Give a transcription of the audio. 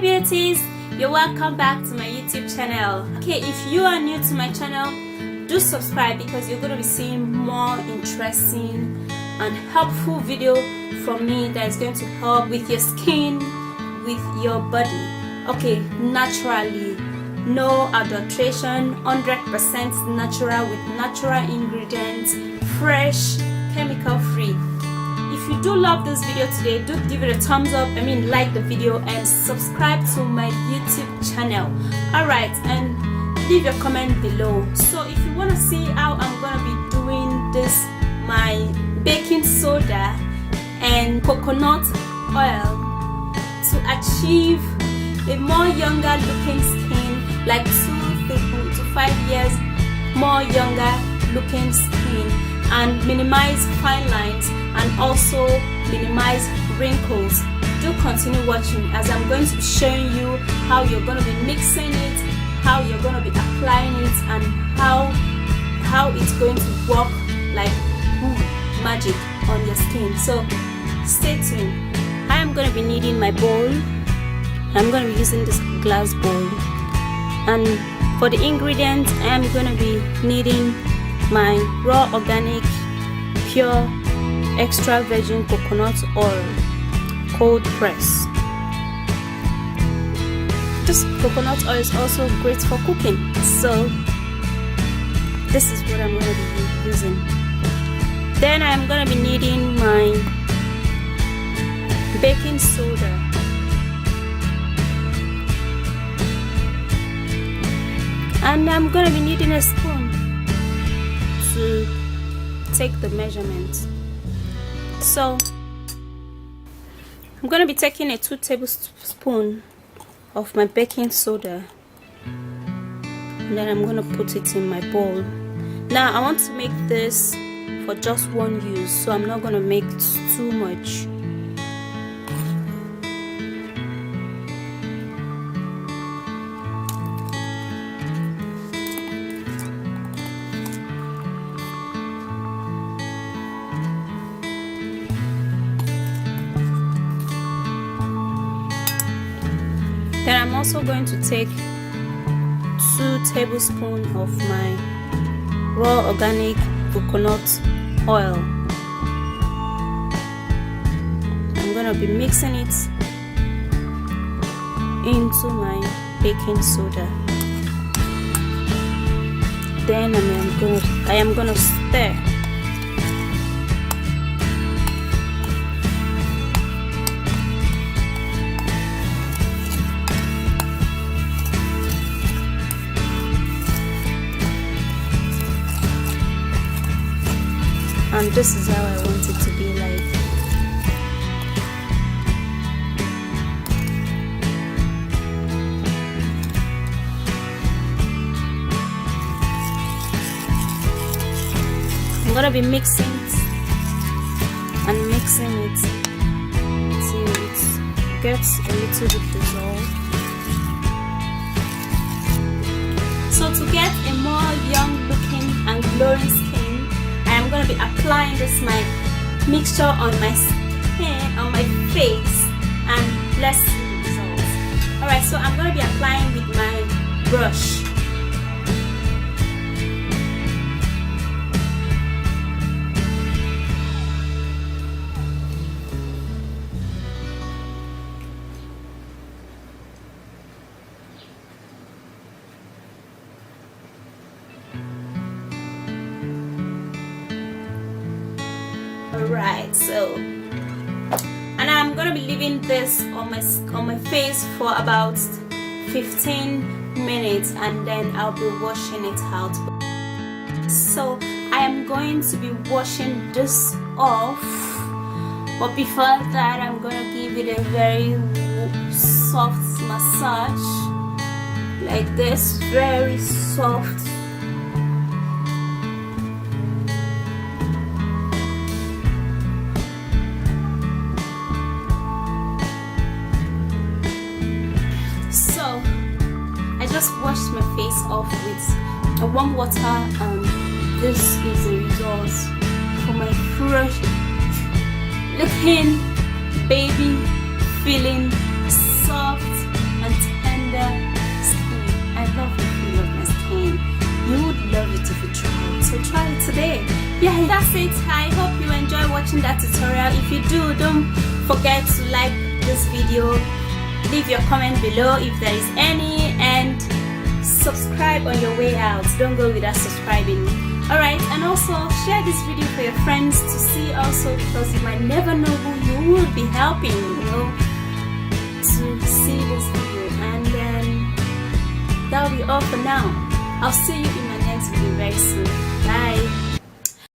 beauties, you're welcome back to my YouTube channel. Okay, if you are new to my channel, do subscribe because you're going to be seeing more interesting and helpful video from me that is going to help with your skin, with your body. Okay, naturally, no adulteration, 100% natural with natural ingredients, fresh, chemical free. If you do love this video today, do give it a thumbs up, like the video and subscribe to my YouTube channel. Alright, and leave your comment below. So if you want to see how I'm going to be doing this, my baking soda and coconut oil to achieve a more younger looking skin, like 2 to 5 years more younger looking skin, and minimize fine lines and also minimize wrinkles. Do continue watching as I'm going to be showing you how you're going to be mixing it, how you're going to be applying it, and how it's going to work like magic on your skin. So stay tuned. I am going to be needing my bowl. I'm going to be using this glass bowl, and for the ingredients I am going to be needing my raw organic pure extra virgin coconut oil, cold press. This coconut oil is also great for cooking, so this is what I'm going to be using. Then I'm going to be needing my baking soda, and I'm going to be needing a spoon to take the measurement. So I'm going to be taking a 2 tablespoons of my baking soda, and then I'm going to put it in my bowl. Now I want to make this for just one use, so I'm not going to make too much. Then I'm also going to take 2 tablespoons of my raw organic coconut oil. I'm going to be mixing it into my baking soda. Then I am going to stir. And this is how I want it to be like. I'm gonna be mixing it and mixing it till it gets a little bit dissolved. So to get a more young looking and glowing skin, I'm going to be applying this my mixture on my skin, on my face, and let's see the results. Alright, so I'm going to be applying with my brush. Alright, so, and I'm gonna be leaving this on my face for about 15 minutes, and then I'll be washing it out. So I am going to be washing this off, but before that I'm gonna give it a very soft massage like this, very soft. I just washed my face off with a warm water, and this is the result for my fresh looking baby, feeling soft it. I hope you enjoy watching that tutorial. If you do, don't forget to like this video, leave your comment below if there is any, and subscribe on your way out. Don't go without subscribing. Alright, and also share this video for your friends to see also, because you might never know who you will be helping, to see this video. And then that'll be all for now. I'll see you in my next video very soon. Bye.